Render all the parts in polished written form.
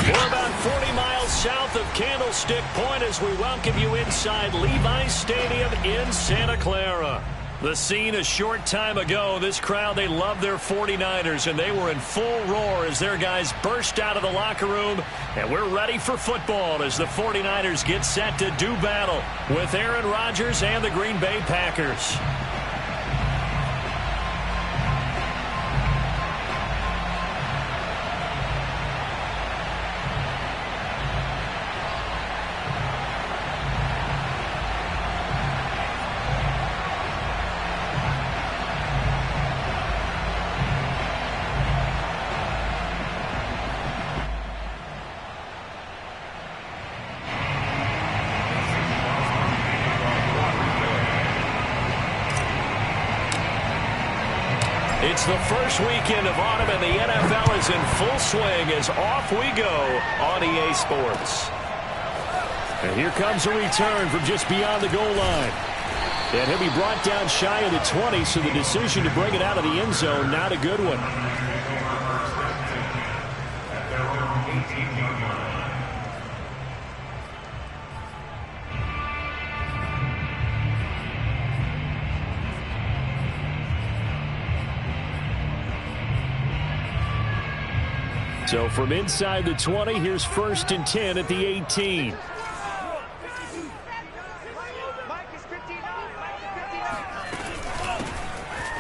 We're about 40 miles south of Candlestick Point as we welcome you inside Levi's Stadium in Santa Clara. The scene a short time ago, this crowd, they love their 49ers, and they were in full roar as their guys burst out of the locker room. And we're ready for football as the 49ers get set to do battle with Aaron Rodgers and the Green Bay Packers. It's the first weekend of autumn, and the NFL is in full swing as off we go on EA Sports. And here comes a return from just beyond the goal line. And he'll be brought down shy of the 20, so the decision to bring it out of the end zone, not a good one. So from inside the 20, here's 1st and 10 at the 18.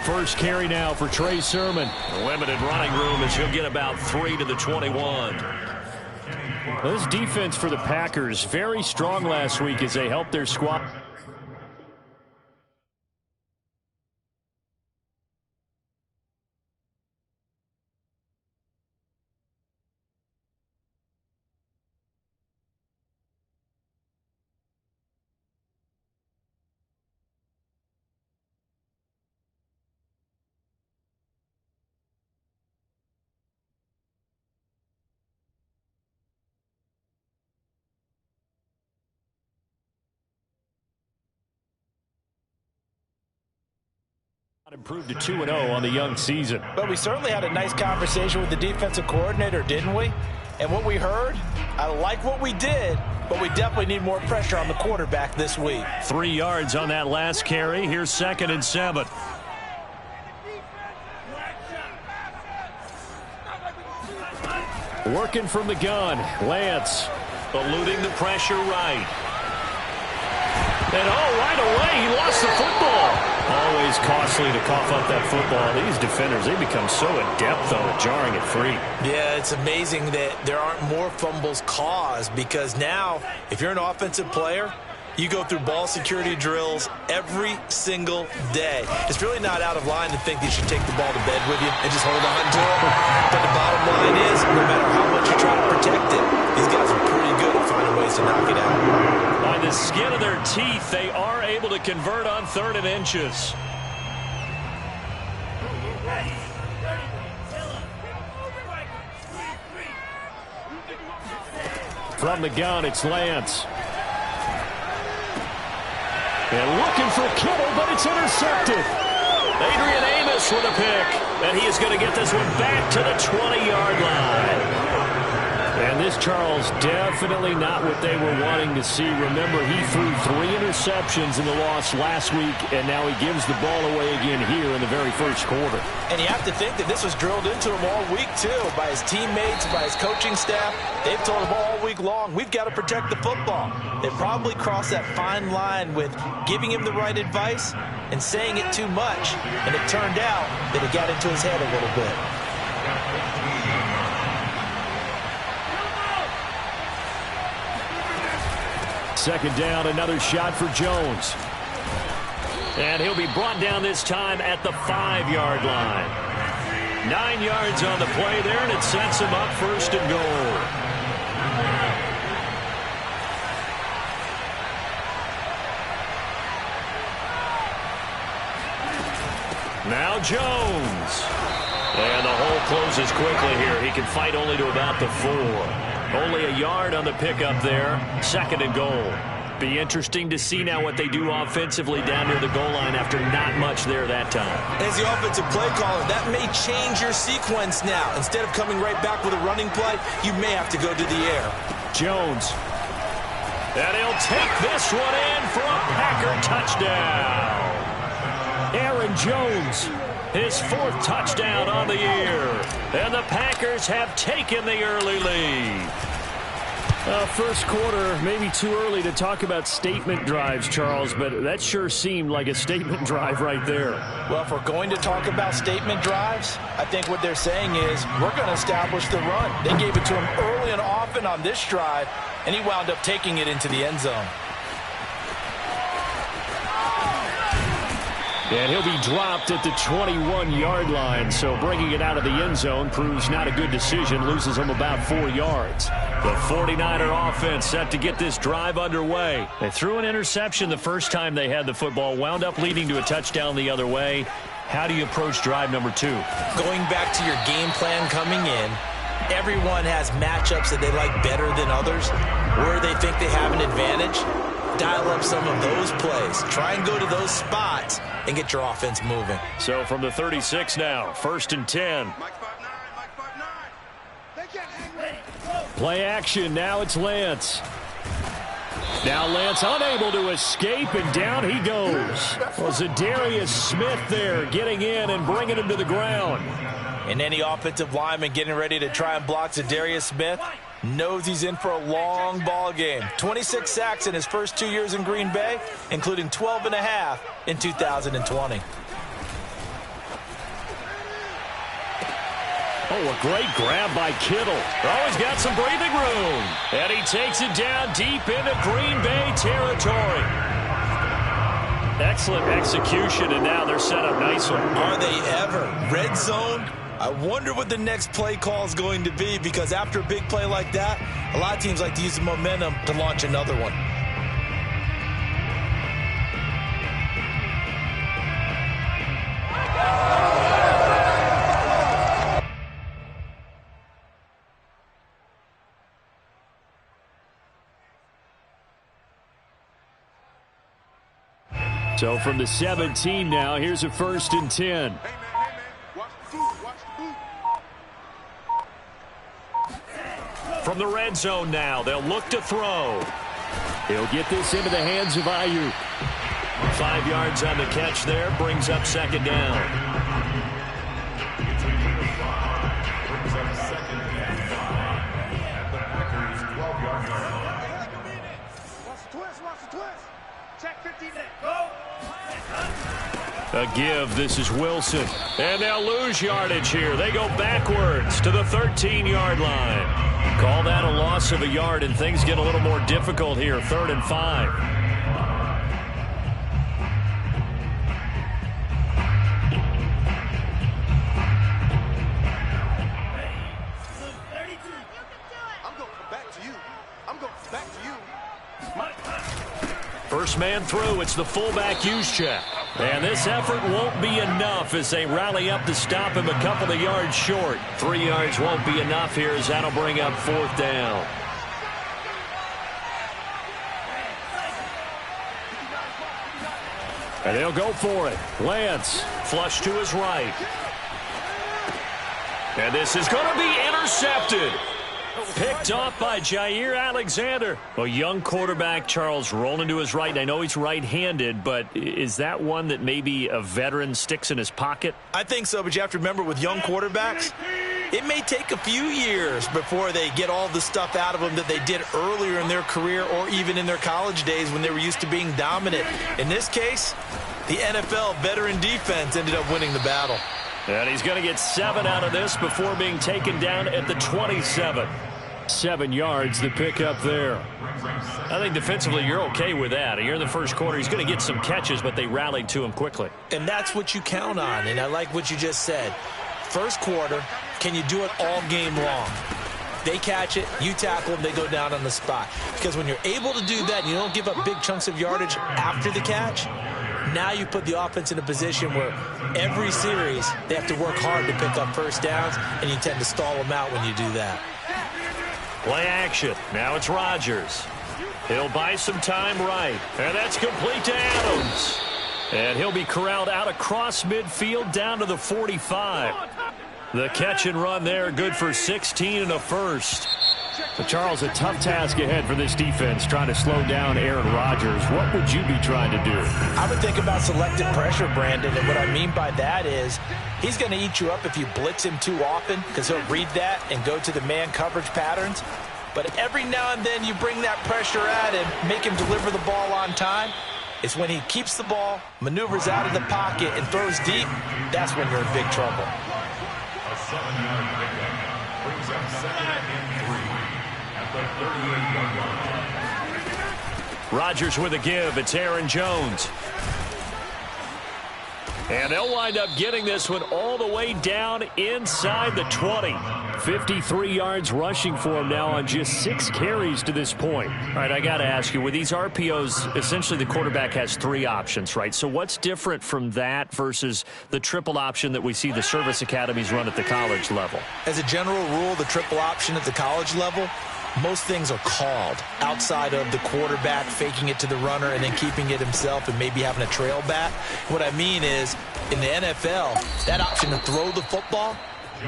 First carry now for Trey Sermon. Limited running room as he'll get about 3 to the 21. This defense for the Packers, very strong last week as they helped their squad. Improved to 2-0 on the young season. But we certainly had a nice conversation with the defensive coordinator, didn't we? And what we heard, I like what we did, but we definitely need more pressure on the quarterback this week. 3 yards on that last carry. Here's 2nd and 7. Working from the gun. Lance eluding the pressure right. And right away, he lost the football. Always costly to cough up that football. These defenders, they become so adept, though, at jarring it free. Yeah, it's amazing that there aren't more fumbles caused, because now, if you're an offensive player, you go through ball security drills every single day. It's really not out of line to think that you should take the ball to bed with you and just hold on to it. But the bottom line is, no matter how much you try to protect it, these guys are pretty good at finding ways to knock it out. By the skin of their teeth, they are able to convert on 3rd and inches. From the gun, it's Lance. And looking for Kittle, but it's intercepted. Adrian Amos with a pick. And he is going to get this one back to the 20-yard line. And this, Charles, definitely not what they were wanting to see. Remember, he threw 3 interceptions in the loss last week, and now he gives the ball away again here in the very first quarter. And you have to think that this was drilled into him all week, too, by his teammates, by his coaching staff. They've told him all week long, we've got to protect the football. They probably crossed that fine line with giving him the right advice and saying it too much. And it turned out that it got into his head a little bit. Second down, another shot for Jones. And he'll be brought down this time at the 5-yard line. 9 yards on the play there, and it sets him up 1st and goal. Now Jones. And the hole closes quickly here. He can fight only to about the 4. Only a yard on the pickup there. 2nd and goal. Be interesting to see now what they do offensively down near the goal line after not much there that time. As the offensive play caller, that may change your sequence now. Instead of coming right back with a running play, you may have to go to the air. Jones. And he'll take this one in for a Packer touchdown. Aaron Jones, his 4th touchdown on the year. And the Packers have taken the early lead. First quarter, maybe too early to talk about statement drives, Charles, but that sure seemed like a statement drive right there. Well, if we're going to talk about statement drives, I think what they're saying is we're going to establish the run. They gave it to him early and often on this drive, and he wound up taking it into the end zone. And he'll be dropped at the 21-yard line, so bringing it out of the end zone proves not a good decision, loses him about 4 yards. The 49er offense set to get this drive underway. They threw an interception the first time they had the football, wound up leading to a touchdown the other way. How do you approach drive number 2? Going back to your game plan coming in, everyone has matchups that they like better than others, where they think they have an advantage. Dial up some of those plays. Try and go to those spots and get your offense moving. So from the 36 now, 1st and 10. Play action. Now it's Lance. Now Lance unable to escape, and down he goes. Well, Zadarius Smith there getting in and bringing him to the ground. And any offensive lineman getting ready to try and block Zadarius Smith knows he's in for a long ball game. 26 sacks in his first 2 years in Green Bay, including 12.5 in 2020. Oh, a great grab by Kittle. Oh, he's got some breathing room. And he takes it down deep into Green Bay territory. Excellent execution, and now they're set up nicely. Are they ever? Red zone? I wonder what the next play call is going to be, because after a big play like that, a lot of teams like to use the momentum to launch another one. So from the 17 now, here's a 1st and 10. From the red zone now, they'll look to throw. He'll get this into the hands of Ayuk. 5 yards on the catch there, brings up 2nd down. A give, this is Wilson. And they'll lose yardage here. They go backwards to the 13-yard line. Call that a loss of a yard, and things get a little more difficult here. 3rd and 5. First man through, it's the fullback Juszczyk. And this effort won't be enough as they rally up to stop him a couple of yards short. 3 yards won't be enough here as that'll bring up 4th down. And they'll go for it. Lance. Flush to his right. And this is going to be intercepted. Picked off by Jair Alexander. A young quarterback, Charles, rolling to his right. And I know he's right-handed, but is that one that maybe a veteran sticks in his pocket? I think so, but you have to remember with young quarterbacks, it may take a few years before they get all the stuff out of them that they did earlier in their career or even in their college days when they were used to being dominant. In this case, the NFL veteran defense ended up winning the battle. And he's going to get 7 out of this before being taken down at the 27. 7 yards to pick up there. I think defensively you're okay with that. Here in the first quarter, he's going to get some catches, but they rallied to him quickly. And that's what you count on, and I like what you just said. First quarter, can you do it all game long? They catch it, you tackle them, they go down on the spot. Because when you're able to do that and you don't give up big chunks of yardage after the catch, now you put the offense in a position where every series they have to work hard to pick up first downs, and you tend to stall them out when you do that. Play action. Now it's Rodgers. He'll buy some time right. And that's complete to Adams. And he'll be corralled out across midfield down to the 45. The catch and run there, good for 16 and a first. But Charles, a tough task ahead for this defense, trying to slow down Aaron Rodgers. What would you be trying to do? I would think about selective pressure, Brandon, and what I mean by that is he's going to eat you up if you blitz him too often because he'll read that and go to the man coverage patterns. But every now and then you bring that pressure at him, make him deliver the ball on time. It's when he keeps the ball, maneuvers out of the pocket, and throws deep, that's when you're in big trouble. A 7-yard pickup brings up 2nd and 3 at the 38-yard line. Rodgers with a give. It's Aaron Jones. And they'll wind up getting this one all the way down inside the 20. 53 yards rushing for him now on just 6 carries to this point. All right, I got to ask you, with these RPOs, essentially the quarterback has 3 options, right? So what's different from that versus the triple option that we see the service academies run at the college level? As a general rule, the triple option at the college level, most things are called outside of the quarterback faking it to the runner and then keeping it himself and maybe having a trail back. What I mean is, in the NFL, that option to throw the football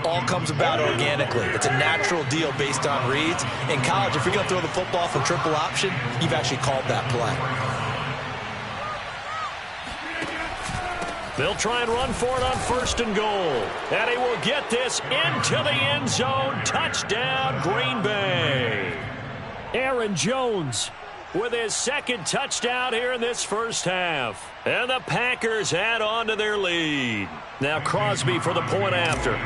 all comes about organically. It's a natural deal based on reads. In college, if you're going to throw the football from triple option, you've actually called that play. They'll try and run for it on 1st and goal. And he will get this into the end zone. Touchdown, Green Bay. Aaron Jones with his 2nd touchdown here in this first half. And the Packers add on to their lead. Now Crosby for the point after.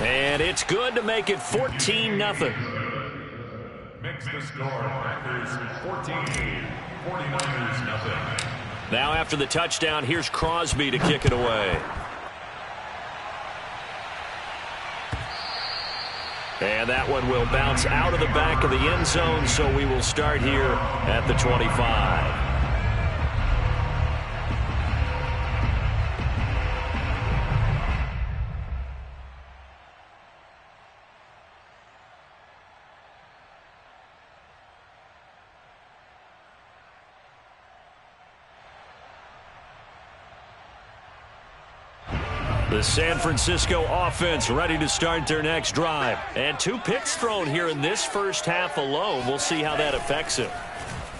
And it's good to make it 14-0. Makes the score Packers 14, 49ers nothing. Now after the touchdown, here's Crosby to kick it away. And that one will bounce out of the back of the end zone, so we will start here at the 25. The San Francisco offense ready to start their next drive. And 2 picks thrown here in this first half alone. We'll see how that affects him.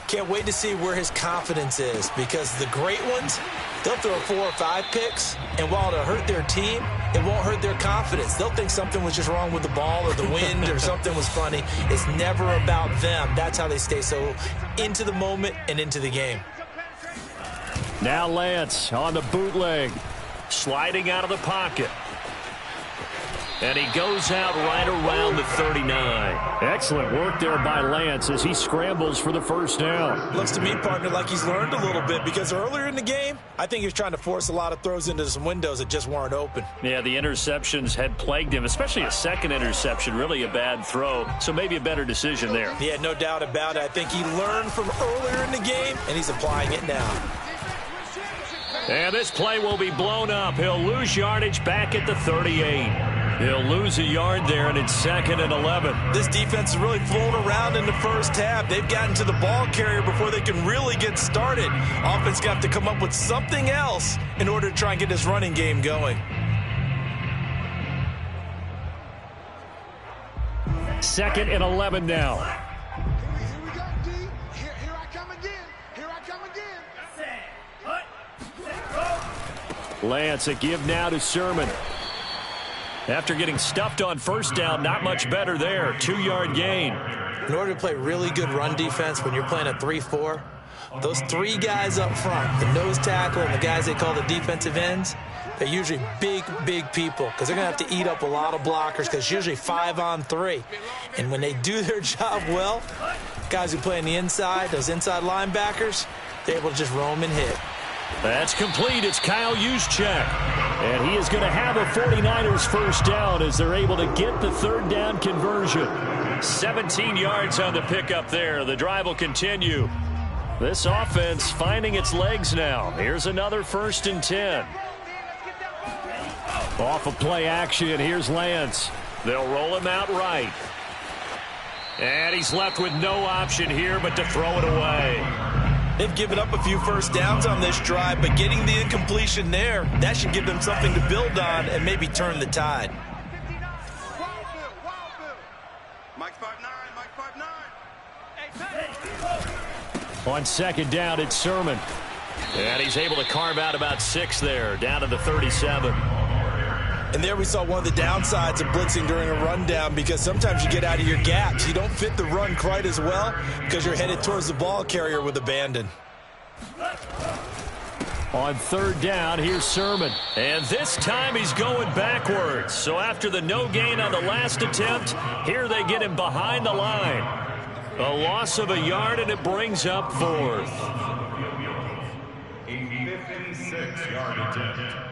Can't wait to see where his confidence is, because the great ones, they'll throw 4 or 5 picks, and while it'll hurt their team, it won't hurt their confidence. They'll think something was just wrong with the ball or the wind or something was funny. It's never about them. That's how they stay so into the moment and into the game. Now Lance on the bootleg. Sliding out of the pocket. And he goes out right around the 39. Excellent work there by Lance as he scrambles for the first down. Looks to me, partner, like he's learned a little bit, because earlier in the game, I think he was trying to force a lot of throws into some windows that just weren't open. Yeah, the interceptions had plagued him, especially a 2nd interception, really a bad throw. So maybe a better decision there. Yeah, no doubt about it. I think he learned from earlier in the game, and he's applying it now. And this play will be blown up. He'll lose yardage back at the 38. He'll lose a yard there, and it's 2nd and 11. This defense is really flown around in the first half. They've gotten to the ball carrier before they can really get started. Offense got to come up with something else in order to try and get this running game going. 2nd and 11 now. Here we go, D. Here I come again. Here I come again. Lance, a give now to Sermon. After getting stuffed on 1st down, not much better there. 2-yard gain. In order to play really good run defense when you're playing a 3-4, those 3 guys up front, the nose tackle and the guys they call the defensive ends, they're usually big, big people, because they're going to have to eat up a lot of blockers, because it's usually 5 on 3. And when they do their job well, guys who play on the inside, those inside linebackers, they're able to just roam and hit. That's complete. It's Kyle Juszczyk. And he is going to have a 49ers first down as they're able to get the 3rd down conversion. 17 yards on the pickup there. The drive will continue. This offense finding its legs now. Here's another 1st and 10. Off of play action, here's Lance. They'll roll him out right. And he's left with no option here but to throw it away. They've given up a few first downs on this drive, but getting the incompletion there, that should give them something to build on and maybe turn the tide. Mike 5'9", Mike 5'9". On second down, it's Sermon. And he's able to carve out about 6 there, down to the 37. And there we saw one of the downsides of blitzing during a rundown, because sometimes you get out of your gaps. You don't fit the run quite as well because you're headed towards the ball carrier with abandon. On third down, here's Sermon. And this time he's going backwards. So after the no gain on the last attempt, here they get him behind the line. A loss of a yard, and it brings up 4th. A 56-yard attempt.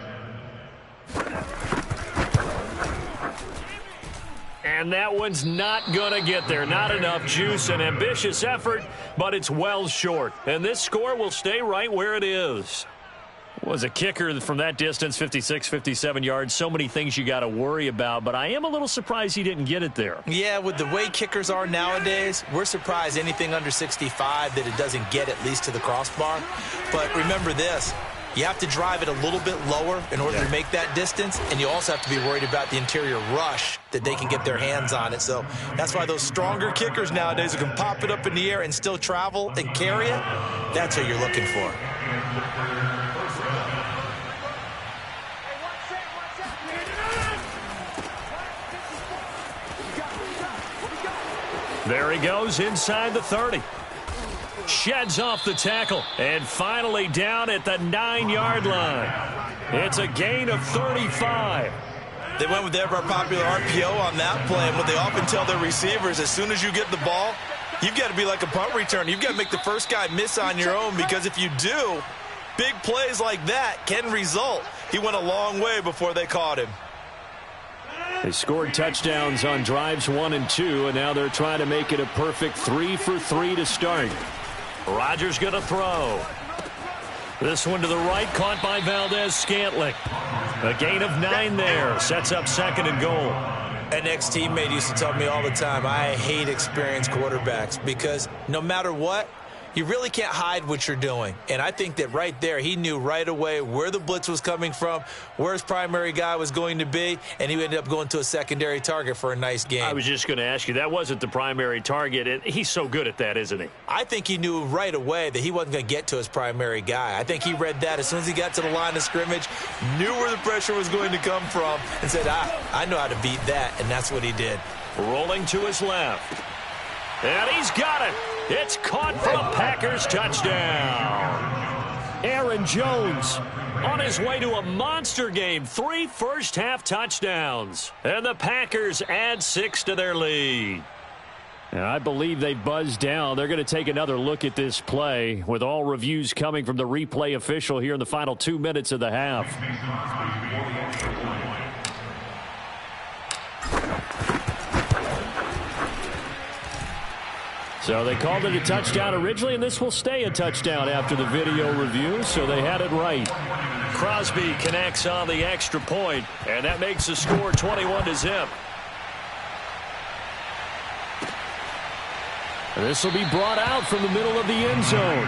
And that one's not going to get there. Not enough juice. An ambitious effort, but it's well short. And this score will stay right where it is. Was a kicker from that distance, 56, 57 yards. So many things you got to worry about, but I am a little surprised he didn't get it there. Yeah, with the way kickers are nowadays, we're surprised anything under 65 that it doesn't get at least to the crossbar. But remember this. You have to drive it a little bit lower in order to make that distance, and you also have to be worried about the interior rush that they can get their hands on it. So that's why those stronger kickers nowadays who can pop it up in the air and still travel and carry it, that's what you're looking for. There he goes inside the 30. Sheds off the tackle, and finally down at the 9-yard line. It's a gain of 35. They went with the ever-popular RPO on that play, and what they often tell their receivers, as soon as you get the ball, you've got to be like a punt return. You've got to make the first guy miss on your own, because if you do, big plays like that can result. He went a long way before they caught him. They scored touchdowns on drives 1 and 2, and now they're trying to make it a perfect 3 for 3 to start. Rodgers going to throw. This one to the right, caught by Valdez-Scantling. A gain of 9 there, sets up 2nd and goal. An ex-teammate used to tell me all the time, I hate experienced quarterbacks, because no matter what, you really can't hide what you're doing. And I think that right there, he knew right away where the blitz was coming from, where his primary guy was going to be, and he ended up going to a secondary target for a nice game. I was just going to ask you, that wasn't the primary target, and he's so good at that, isn't he? I think he knew right away that he wasn't going to get to his primary guy. I think he read that as soon as he got to the line of scrimmage, knew where the pressure was going to come from, and said, I know how to beat that, and that's what he did. Rolling to his left. And he's got it. It's caught for a Packers touchdown. Aaron Jones on his way to a monster game. 3 first-half touchdowns. And the Packers add 6 to their lead. And I believe they buzzed down. They're going to take another look at this play, with all reviews coming from the replay official here in the final 2 minutes of the half. So they called it a touchdown originally, and this will stay a touchdown after the video review, so they had it right. Crosby connects on the extra point, and that makes the score 21-0. This will be brought out from the middle of the end zone.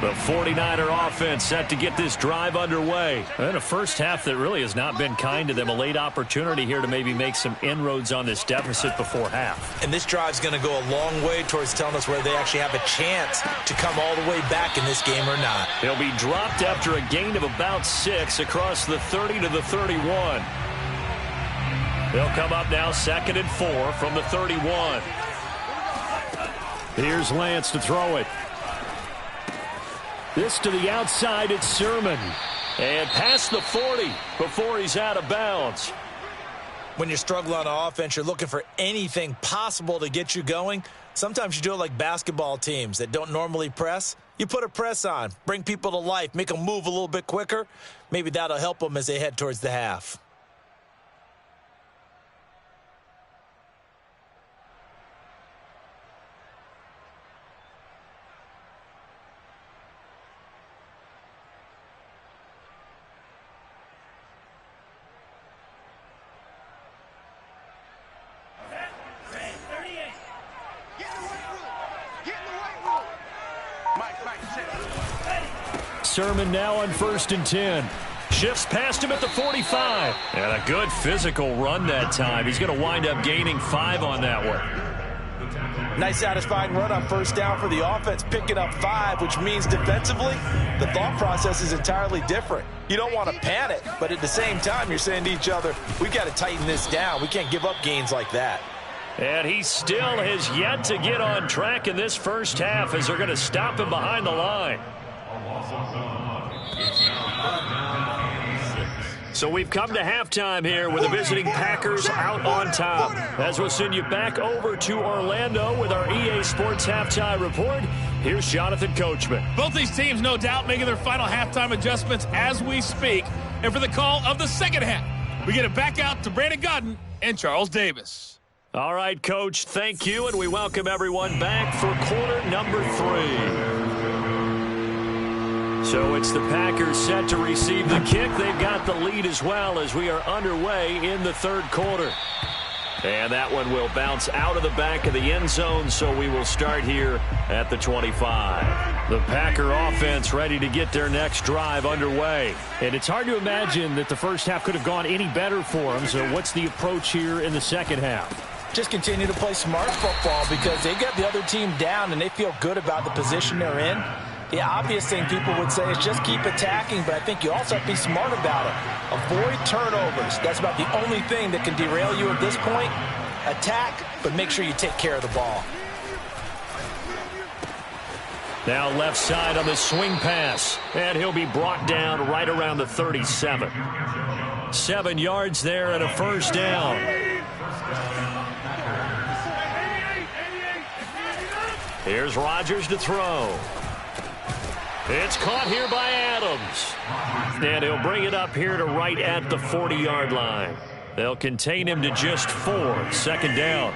The 49er offense set to get this drive underway. And a first half that really has not been kind to them. A late opportunity here to maybe make some inroads on this deficit before half. And this drive's going to go a long way towards telling us whether they actually have a chance to come all the way back in this game or not. He'll be dropped after a gain of about 6 across the 30 to the 31. They'll come up now 2nd and 4 from the 31. Here's Lance to throw it. This to the outside, it's Sermon. And past the 40 before he's out of bounds. When you're struggling on offense, you're looking for anything possible to get you going. Sometimes you do it like basketball teams that don't normally press. You put a press on, bring people to life, make them move a little bit quicker. Maybe that'll help them as they head towards the half. Sermon now on 1st and 10. Shifts past him at the 45. And a good physical run that time. He's going to wind up gaining 5 on that one. Nice satisfying run on 1st down for the offense, picking up 5, which means defensively, the thought process is entirely different. You don't want to panic, but at the same time, you're saying to each other, we've got to tighten this down. We can't give up gains like that. And he still has yet to get on track in this first half as they're going to stop him behind the line. So we've come to halftime here with the visiting Packers out on top. As we'll send you back over to Orlando with our EA Sports Halftime Report, here's Jonathan Coachman. Both these teams, no doubt, making their final halftime adjustments as we speak. And for the call of the second half, we get it back out to Brandon Gaudin and Charles Davis. All right, Coach, thank you, and we welcome everyone back for quarter number 3. So it's the Packers set to receive the kick. They've got the lead as well as we are underway in the 3rd quarter. And that one will bounce out of the back of the end zone, so we will start here at the 25. The Packer offense ready to get their next drive underway. And it's hard to imagine that the first half could have gone any better for them, so what's the approach here in the second half? Just continue to play smart football because they got the other team down and they feel good about the position they're in. The obvious thing people would say is just keep attacking, but I think you also have to be smart about it. Avoid turnovers. That's about the only thing that can derail you at this point. Attack, but make sure you take care of the ball. Now left side on the swing pass, and he'll be brought down right around the 37. 7 yards there and a first down. Here's Rodgers to throw. It's caught here by Adams. And he'll bring it up here to right at the 40-yard line. They'll contain him to just 4. 2nd down.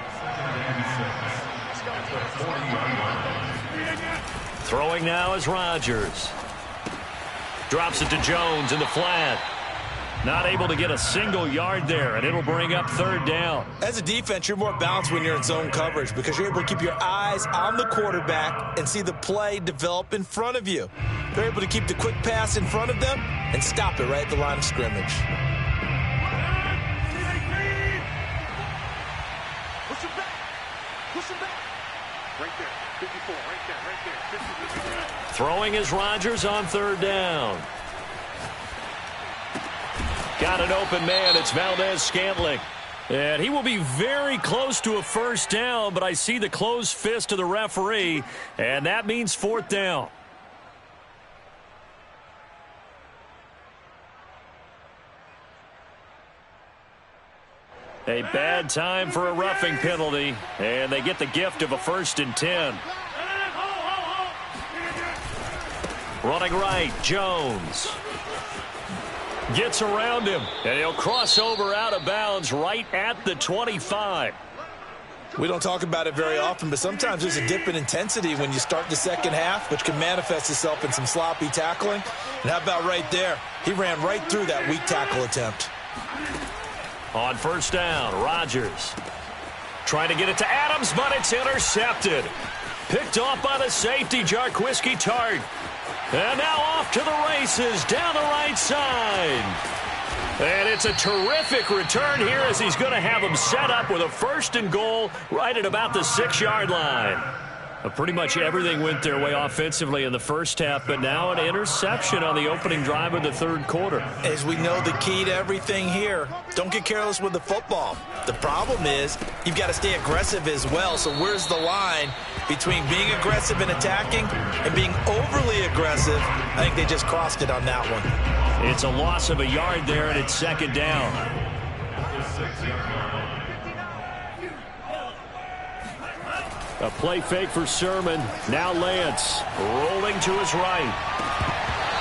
Throwing now is Rodgers. Drops it to Jones in the flat. Not able to get a single yard there, and it'll bring up 3rd down. As a defense, you're more balanced when you're in zone coverage because you're able to keep your eyes on the quarterback and see the play develop in front of you. They're able to keep the quick pass in front of them and stop it right at the line of scrimmage. Push him back. Push him back. Right there. 54. Right there. Right there. 54. Throwing is Rodgers on 3rd down. Got an open man. It's Valdez-Scantling. And he will be very close to a first down, but I see the closed fist of the referee, and that means 4th down. A bad time for a roughing penalty, and they get the gift of a 1st and 10. Running right, Jones. Gets around him, and he'll cross over out of bounds right at the 25. We don't talk about it very often, but sometimes there's a dip in intensity when you start the second half, which can manifest itself in some sloppy tackling. And how about right there? He ran right through that weak tackle attempt. On 1st down, Rodgers trying to get it to Adams, but it's intercepted. Picked off by the safety, Jarquiski Tartt. And now off to the races down the right side. And it's a terrific return here as he's going to have him set up with a 1st and goal right at about the 6-yard line. Pretty much everything went their way offensively in the first half, but now an interception on the opening drive of the 3rd quarter. As we know, the key to everything here, don't get careless with the football. The problem is you've got to stay aggressive as well. So where's the line between being aggressive and attacking and being overly aggressive? I think they just crossed it on that one. It's a loss of a yard there, and it's 2nd down. A play fake for Sermon. Now Lance rolling to his right.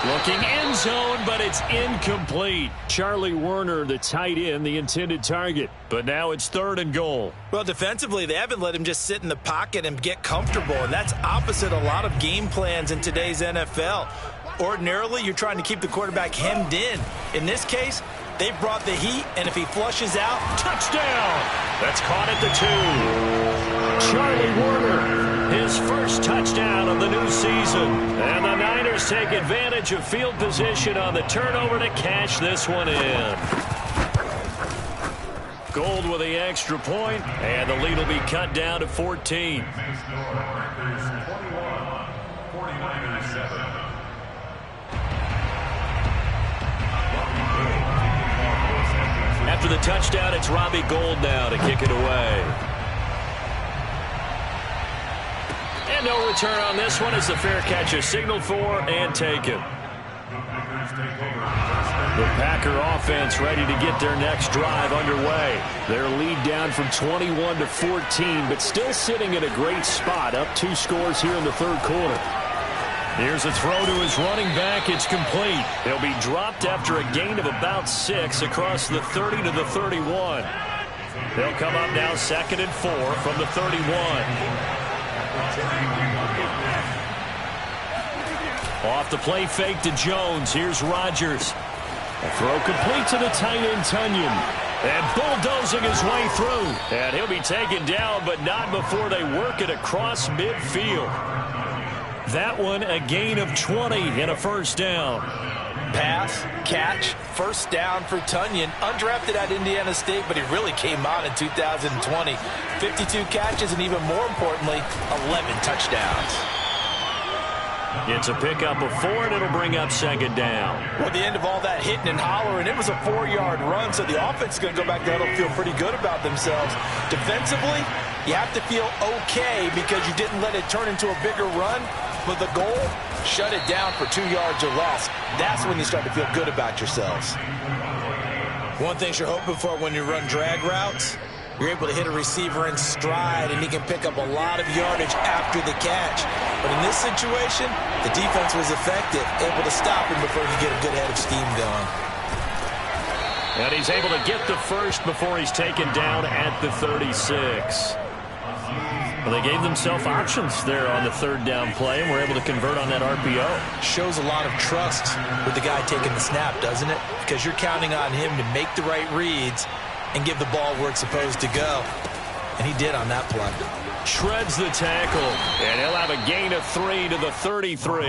Looking end zone, but it's incomplete. Charlie Werner, the tight end, the intended target. But now it's 3rd and goal. Well, defensively, they haven't let him just sit in the pocket and get comfortable, and that's opposite a lot of game plans in today's NFL. Ordinarily, you're trying to keep the quarterback hemmed in. In this case, they brought the heat, and if he flushes out, touchdown! That's caught at the 2. Charlie Woerner, his first touchdown of the new season. And the Niners take advantage of field position on the turnover to cash this one in. Gold with the extra point, and the lead will be cut down to 14. After the touchdown, it's Robbie Gould now to kick it away. And no return on this one as the fair catch is signaled for and taken. The Packer offense ready to get their next drive underway. Their lead down from 21 to 14, but still sitting at a great spot, up 2 scores here in the third quarter. Here's a throw to his running back. It's complete. He'll be dropped after a gain of about 6 across the 30 to the 31. They'll come up now 2nd and 4 from the 31. Off the play fake to Jones. Here's Rodgers. A throw complete to the tight end, Tonyan. And bulldozing his way through. And he'll be taken down, but not before they work it across midfield. That one, a gain of 20 and a first down. Pass, catch, first down for Tonyan. Undrafted at Indiana State, but he really came on in 2020. 52 catches, and even more importantly, 11 touchdowns. It's a pickup of 4, and it'll bring up 2nd down. Well, at the end of all that hitting and hollering, it was a 4-yard run, so the offense is going to go back there and feel pretty good about themselves. Defensively, you have to feel okay because you didn't let it turn into a bigger run, but the goal, shut it down for 2 yards or less. That's when you start to feel good about yourselves. One thing you're hoping for when you run drag routes, you're able to hit a receiver in stride, and he can pick up a lot of yardage after the catch. But in this situation, the defense was effective, able to stop him before he could get a good head of steam going. And he's able to get the first before he's taken down at the 36. Well, they gave themselves options there on the 3rd down play, and were able to convert on that RPO. Shows a lot of trust with the guy taking the snap, doesn't it? Because you're counting on him to make the right reads and give the ball where it's supposed to go. And he did on that play. Shreds the tackle, and he'll have a gain of 3 to the 33.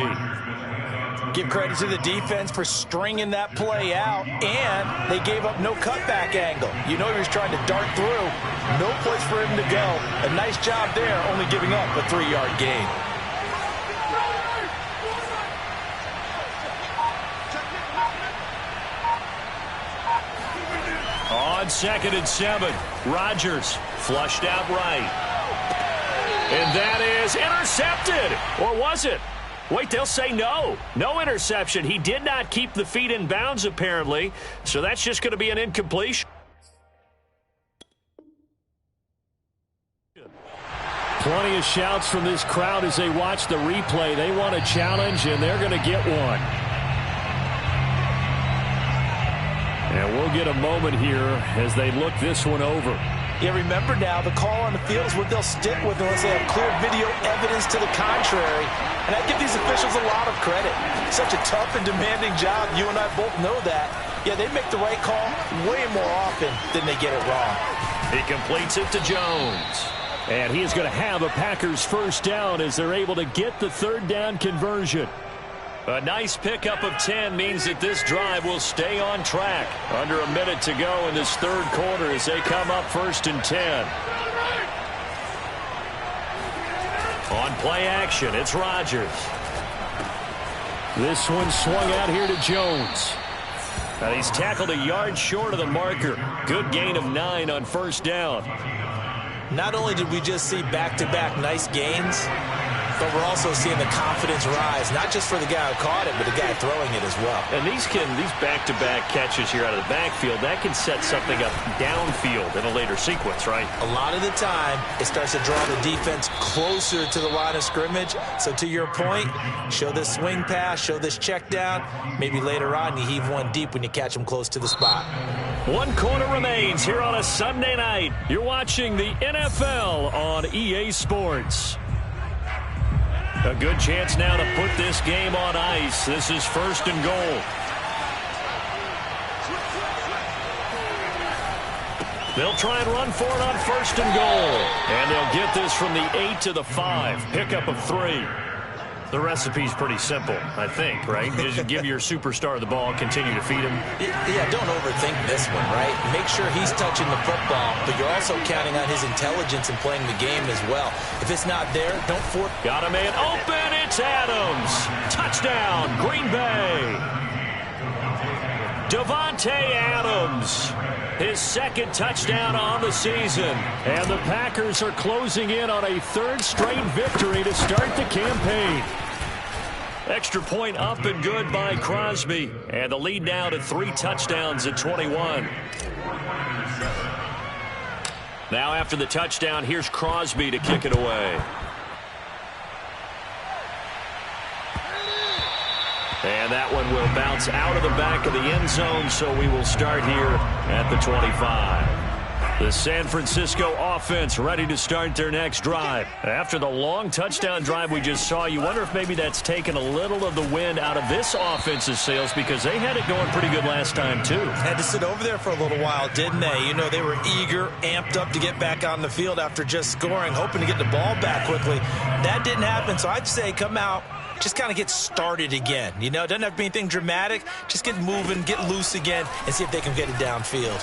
Give credit to the defense for stringing that play out, and they gave up no cutback angle. You know he was trying to dart through. No place for him to go. A nice job there, only giving up a 3-yard gain. On 2nd and 7, Rodgers flushed out right. And that is intercepted. Or was it? Wait, they'll say no. No interception. He did not keep the feet in bounds, apparently. So that's just going to be an incompletion. Plenty of shouts from this crowd as they watch the replay. They want a challenge, and they're going to get one. And we'll get a moment here as they look this one over. Yeah, remember now, the call on the field is what they'll stick with unless they have clear video evidence to the contrary. And I give these officials a lot of credit. Such a tough and demanding job. You and I both know that. Yeah, they make the right call way more often than they get it wrong. He completes it to Jones. And he is going to have a Packers first down as they're able to get the 3rd down conversion. A nice pickup of 10 means that this drive will stay on track. Under a minute to go in this 3rd quarter as they come up 1st and 10. On play action, it's Rodgers. This one swung out here to Jones. And he's tackled a yard short of the marker. Good gain of 9 on 1st down. Not only did we just see back-to-back nice gains, but we're also seeing the confidence rise, not just for the guy who caught it, but the guy throwing it as well. And these back-to-back catches here out of the backfield, that can set something up downfield in a later sequence, right? A lot of the time, it starts to draw the defense closer to the line of scrimmage. So to your point, show this swing pass, show this check down. Maybe later on, you heave one deep when you catch them close to the spot. 1 quarter remains here on a Sunday night. You're watching the NFL on EA Sports. A good chance now to put this game on ice. This is 1st and goal. They'll try and run for it on 1st and goal. And they'll get this from the 8 to the 5. Pickup of 3. The recipe's pretty simple, I think, right? Just give your superstar the ball, continue to feed him. Yeah, don't overthink this one, right? Make sure he's touching the football, but you're also counting on his intelligence in playing the game as well. If it's not there, don't force. Got a man open. It's Adams. Touchdown, Green Bay. Davante Adams. His 2nd touchdown on the season. And the Packers are closing in on a 3rd straight victory to start the campaign. Extra point up and good by Crosby. And the lead now to 3 touchdowns at 21. Now after the touchdown, here's Crosby to kick it away. And that one will bounce out of the back of the end zone, so we will start here at the 25. The San Francisco offense ready to start their next drive. After the long touchdown drive we just saw, you wonder if maybe that's taken a little of the wind out of this offense's sails, because they had it going pretty good last time, too. Had to sit over there for a little while, didn't they? You know, they were eager, amped up to get back on the field after just scoring, hoping to get the ball back quickly. That didn't happen, so I'd say come out, just kind of get started again. You know, it doesn't have to be anything dramatic. Just get moving, get loose again, and see if they can get it downfield.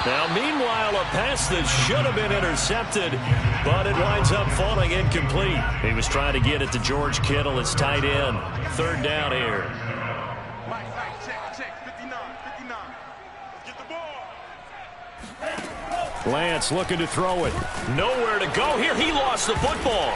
Now, meanwhile, a pass that should have been intercepted, but it winds up falling incomplete. He was trying to get it to George Kittle, his tight end. 3rd down here. Check, 59. Let's get the ball. Lance looking to throw it. Nowhere to go here. He lost the football.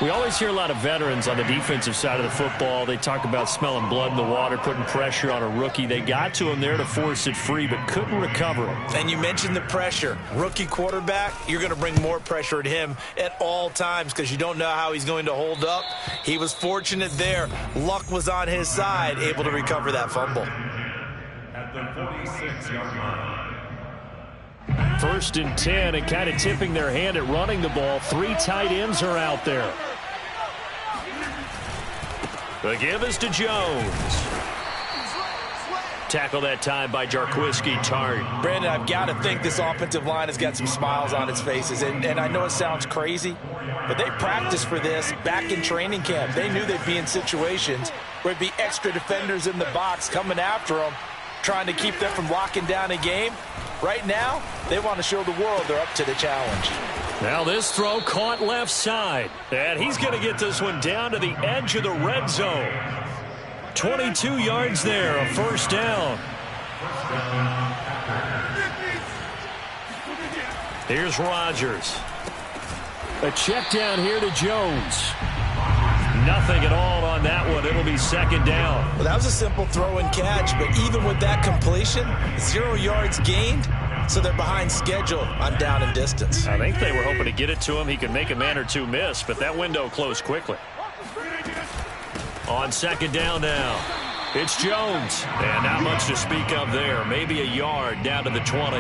We always hear a lot of veterans on the defensive side of the football. They talk about smelling blood in the water, putting pressure on a rookie. They got to him there to force it free, but couldn't recover it. And you mentioned the pressure. Rookie quarterback, you're going to bring more pressure at him at all times because you don't know how he's going to hold up. He was fortunate there. Luck was on his side, able to recover that fumble. At the 46-yard line. 1st and 10, and kind of tipping their hand at running the ball. 3 tight ends are out there. The give is to Jones. Tackle that time by Jarquiski Tart. Brandon, I've got to think this offensive line has got some smiles on its faces. And I know it sounds crazy, but they practiced for this back in training camp. They knew they'd be in situations where there'd be extra defenders in the box coming after them, trying to keep them from locking down a game. Right now, they want to show the world they're up to the challenge. Now this throw caught left side. And he's going to get this one down to the edge of the red zone. 22 yards there, a 1st down. Here's Rodgers. A check down here to Jones. Nothing at all on that one. It'll be 2nd down. Well, that was a simple throw and catch, but even with that completion, 0 yards gained, so they're behind schedule on down and distance. I think they were hoping to get it to him. He could make a man or two miss, but that window closed quickly. On 2nd down now, it's Jones. And not much to speak of there. Maybe a yard down to the 20.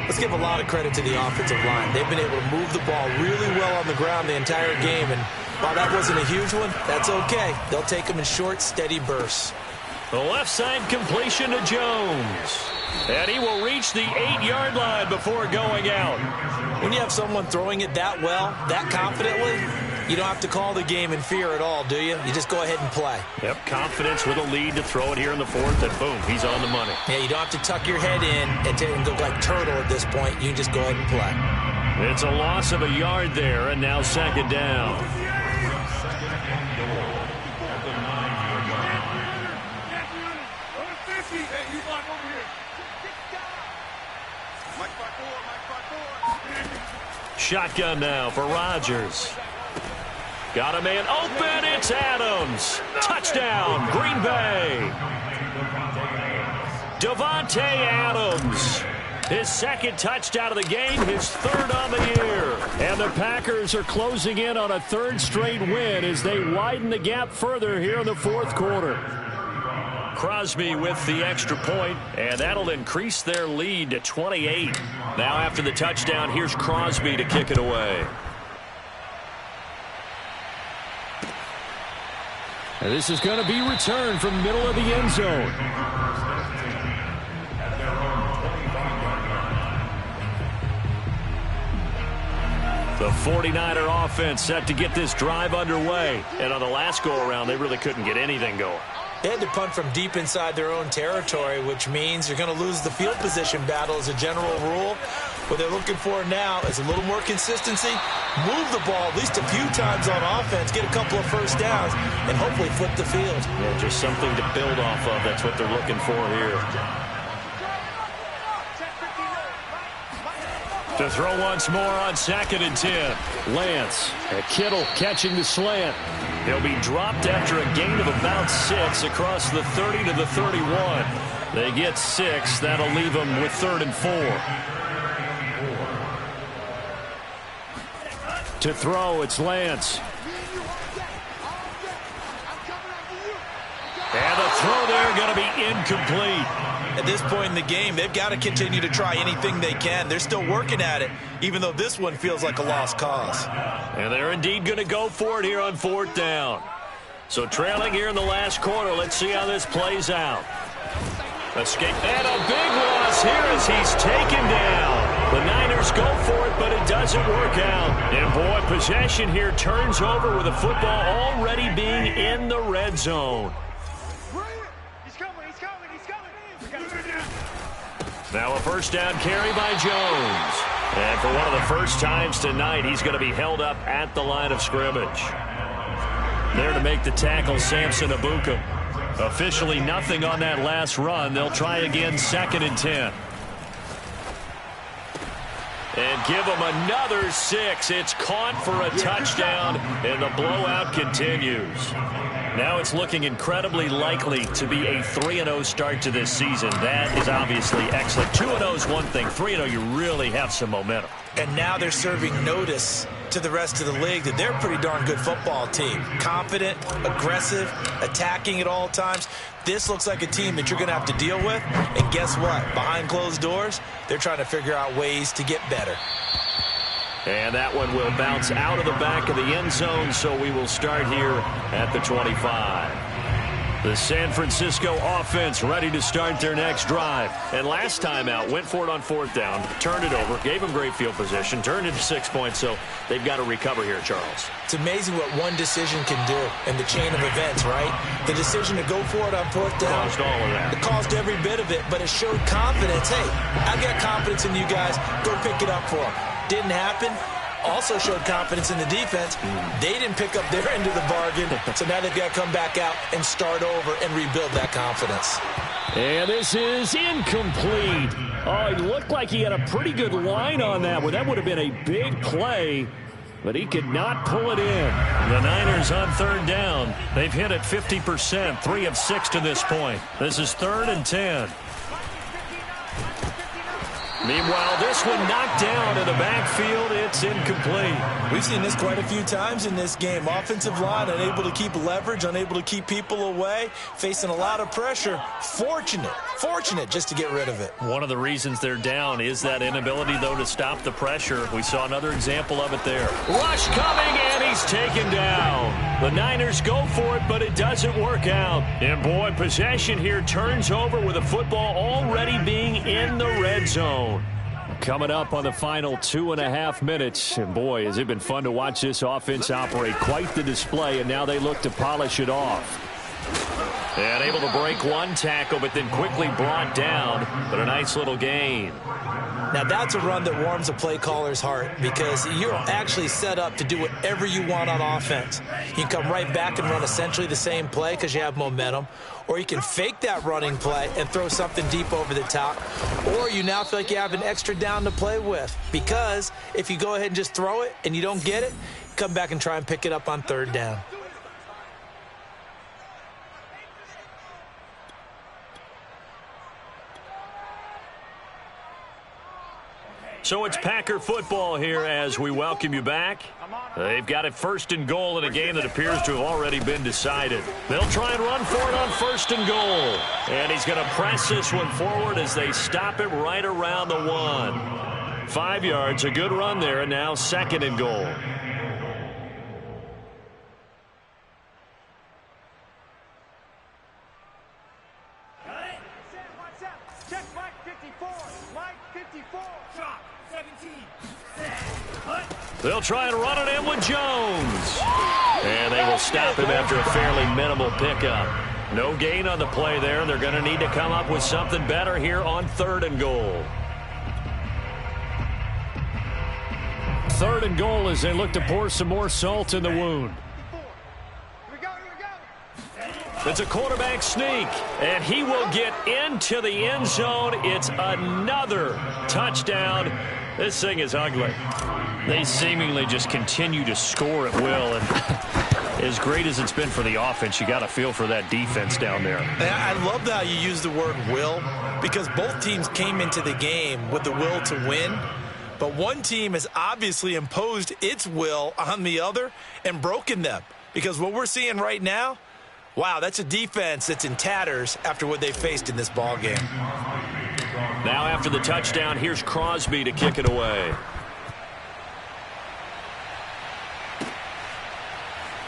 Let's give a lot of credit to the offensive line. They've been able to move the ball really well on the ground the entire game, and while that wasn't a huge one, that's okay. They'll take them in short, steady bursts. The left side completion to Jones. And he will reach the 8-yard line before going out. When you have someone throwing it that well, that confidently, you don't have to call the game in fear at all, do you? You just go ahead and play. Yep, confidence with a lead to throw it here in the 4th, and boom, he's on the money. Yeah, you don't have to tuck your head in and go like turtle at this point. You just go ahead and play. It's a loss of a yard there, and now 2nd down. Shotgun now for Rodgers. Got a man open. It's Adams. Touchdown, Green Bay. Davante Adams. His 2nd touchdown of the game, his 3rd on the year. And the Packers are closing in on a 3rd straight win as they widen the gap further here in the 4th quarter. Crosby with the extra point, and that'll increase their lead to 28. Now after the touchdown, here's Crosby to kick it away. And this is going to be returned from the middle of the end zone. The 49er offense set to get this drive underway. And on the last go-around, they really couldn't get anything going. They had to punt from deep inside their own territory, which means you're going to lose the field position battle as a general rule. What they're looking for now is a little more consistency, move the ball at least a few times on offense, get a couple of first downs, and hopefully flip the field. Yeah, just something to build off of. That's what they're looking for here. To throw once more on 2nd and 10. Lance. Kittle catching the slant. He'll be dropped after a gain of about 6 across the 30 to the 31. They get 6. That'll leave them with 3rd and 4. To throw, it's Lance. And the throw there going to be incomplete. At this point in the game, they've got to continue to try anything they can. They're still working at it, even though this one feels like a lost cause. And they're indeed going to go for it here on 4th down. So trailing here in the last quarter, let's see how this plays out. Escape, and a big loss here as he's taken down. The Niners go for it, but it doesn't work out. And boy, possession here turns over with the football already being in the red zone. Now a first down carry by Jones. And for one of the first times tonight, he's going to be held up at the line of scrimmage. There to make the tackle, Samson Abuka. Officially nothing on that last run. They'll try again 2nd and 10. And give them another 6. It's caught for a touchdown, and the blowout continues. Now it's looking incredibly likely to be a 3-0 start to this season. That is obviously excellent. 2-0 is one thing. 3-0, you really have some momentum. And now they're serving notice to the rest of the league that they're a pretty darn good football team. Confident, aggressive, attacking at all times. This looks like a team that you're going to have to deal with. And guess what? Behind closed doors, they're trying to figure out ways to get better. And that one will bounce out of the back of the end zone, so we will start here at the 25. The San Francisco offense ready to start their next drive. And last time out, went for it on 4th down, turned it over, gave them great field position, turned it to 6 points, so they've got to recover here, Charles. It's amazing what one decision can do in the chain of events, right? The decision to go for it on 4th down. Caused all of that. It caused every bit of it, but it showed confidence. Hey, I got confidence in you guys. Go pick it up for them. Didn't happen. Also showed confidence in the defense. They didn't pick up their end of the bargain, so now they've got to come back out and start over and rebuild that confidence. And this is incomplete. Oh, it looked like he had a pretty good line on that one. That would have been a big play, but he could not pull it in. The Niners on 3rd down. They've hit it 50%, 3 of 6 to this point. This is 3rd and 10. Meanwhile, this one knocked down in the backfield. It's incomplete. We've seen this quite a few times in this game. Offensive line unable to keep leverage, unable to keep people away, facing a lot of pressure. Fortunate just to get rid of it. One of the reasons they're down is that inability, though, to stop the pressure. We saw another example of it there. Rush coming, and he's taken down. The Niners go for it, but it doesn't work out. And, boy, possession here turns over with the football already being in the red zone. Coming up on the final 2.5 minutes. And, boy, has it been fun to watch this offense operate. Quite the display, and now they look to polish it off. And able to break one tackle, but then quickly brought down. But a nice little gain. Now, that's a run that warms a play caller's heart because you're actually set up to do whatever you want on offense. You can come right back and run essentially the same play because you have momentum, or you can fake that running play and throw something deep over the top, or you now feel like you have an extra down to play with because if you go ahead and just throw it and you don't get it, come back and try and pick it up on 3rd down. So it's Packer football here as we welcome you back. They've got it 1st and goal in a game that appears to have already been decided. They'll try and run for it on 1st and goal. And he's going to press this one forward as they stop it right around the 1. 5 yards, a good run there, and now 2nd and goal. Check Mike 54. Mike 54. Drop 17. They'll try and run it in with Jones. And they will stop him after a fairly minimal pickup. No gain on the play there. They're going to need to come up with something better here on 3rd and goal. 3rd and goal as they look to pour some more salt in the wound. It's a quarterback sneak, and he will get into the end zone. It's another touchdown. This thing is ugly. They seemingly just continue to score at will, and as great as it's been for the offense, you got to feel for that defense down there. I love how you use the word will, because both teams came into the game with the will to win. But one team has obviously imposed its will on the other and broken them. Because what we're seeing right now, wow, that's a defense that's in tatters after what they faced in this ball game. Now after the touchdown, here's Crosby to kick it away.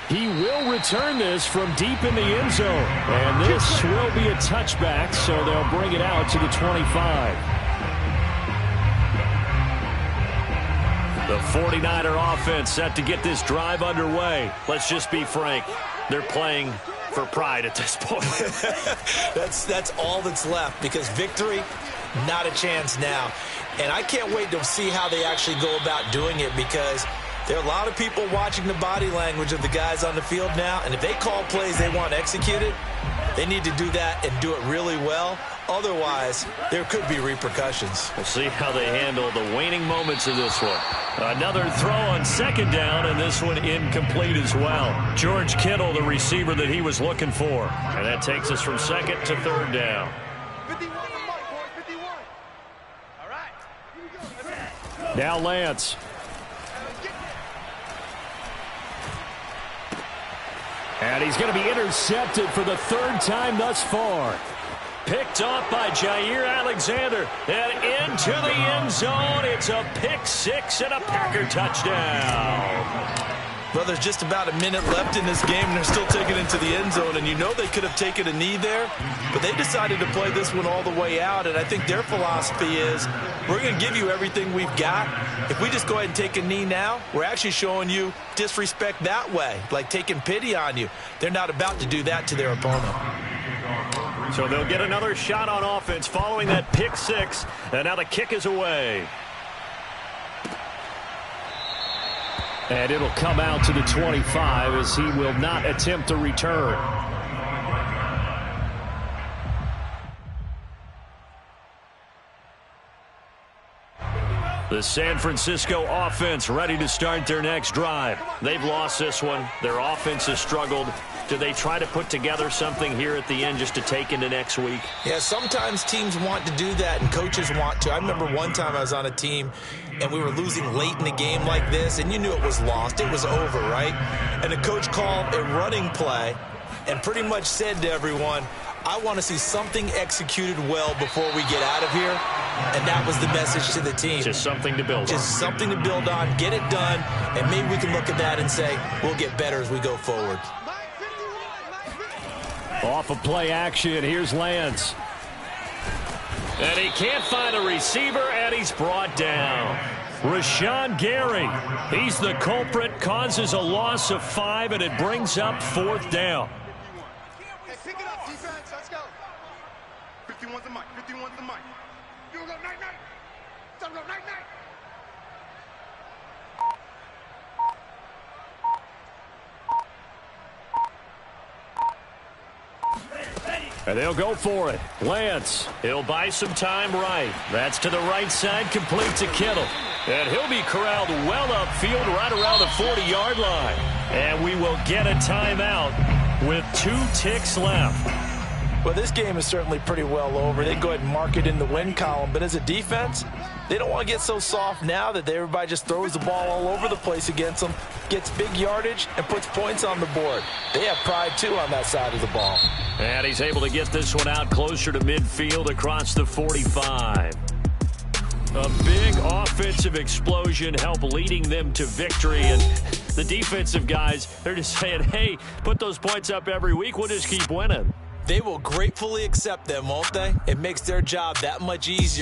He will return this from deep in the end zone. And this will be a touchback, so they'll bring it out to the 25. The 49er offense set to get this drive underway. Let's just be frank. They're playing for pride at this point. That's all that's left, because victory, not a chance now. And I can't wait to see how they actually go about doing it, because there are a lot of people watching the body language of the guys on the field now, and if they call plays they want executed, they need to do that and do it really well. Otherwise, there could be repercussions. We'll see how they handle the waning moments of this one. Another throw on 2nd down, and this one incomplete as well. George Kittle, the receiver that he was looking for. And that takes us from 2nd to 3rd down. 51 to Mike, boys, 51. All right. Now Lance. And he's going to be intercepted for the 3rd time thus far. Picked off by Jair Alexander. And into the end zone. It's a pick 6 and a Packer touchdown. Well, there's just about a minute left in this game, and they're still taking it into the end zone. And you know they could have taken a knee there, but they decided to play this one all the way out. And I think their philosophy is, we're going to give you everything we've got. If we just go ahead and take a knee now, we're actually showing you disrespect that way, like taking pity on you. They're not about to do that to their opponent. So they'll get another shot on offense following that pick 6. And now the kick is away. And it'll come out to the 25 as he will not attempt to return. The San Francisco offense ready to start their next drive. They've lost this one. Their offense has struggled. Do they try to put together something here at the end just to take into next week? Yeah, sometimes teams want to do that and coaches want to. I remember one time I was on a team and we were losing late in the game like this, and you knew it was lost. It was over, right? And the coach called a running play and pretty much said to everyone, I want to see something executed well before we get out of here. And that was the message to the team. Just something to build on. Just something to build on, get it done, and maybe we can look at that and say, we'll get better as we go forward. Off of play action, here's Lance. And he can't find a receiver, and he's brought down. Rashawn Gary, he's the culprit, causes a loss of 5, and it brings up 4th down. Hey, pick it up, defense. Let's go. 51's the mic. 51's the mic. You go, night, night. Time to go, night, night. And they'll go for it. Lance. He'll buy some time right. That's to the right side, complete to Kittle. And he'll be corralled well upfield right around the 40-yard line. And we will get a timeout with 2 ticks left. Well, this game is certainly pretty well over. They go ahead and mark it in the win column. But as a defense, they don't want to get so soft now that everybody just throws the ball all over the place against them, gets big yardage, and puts points on the board. They have pride, too, on that side of the ball. And he's able to get this one out closer to midfield across the 45. A big offensive explosion helped leading them to victory. And the defensive guys, they're just saying, hey, put those points up every week. We'll just keep winning. They will gratefully accept them, won't they? It makes their job that much easier.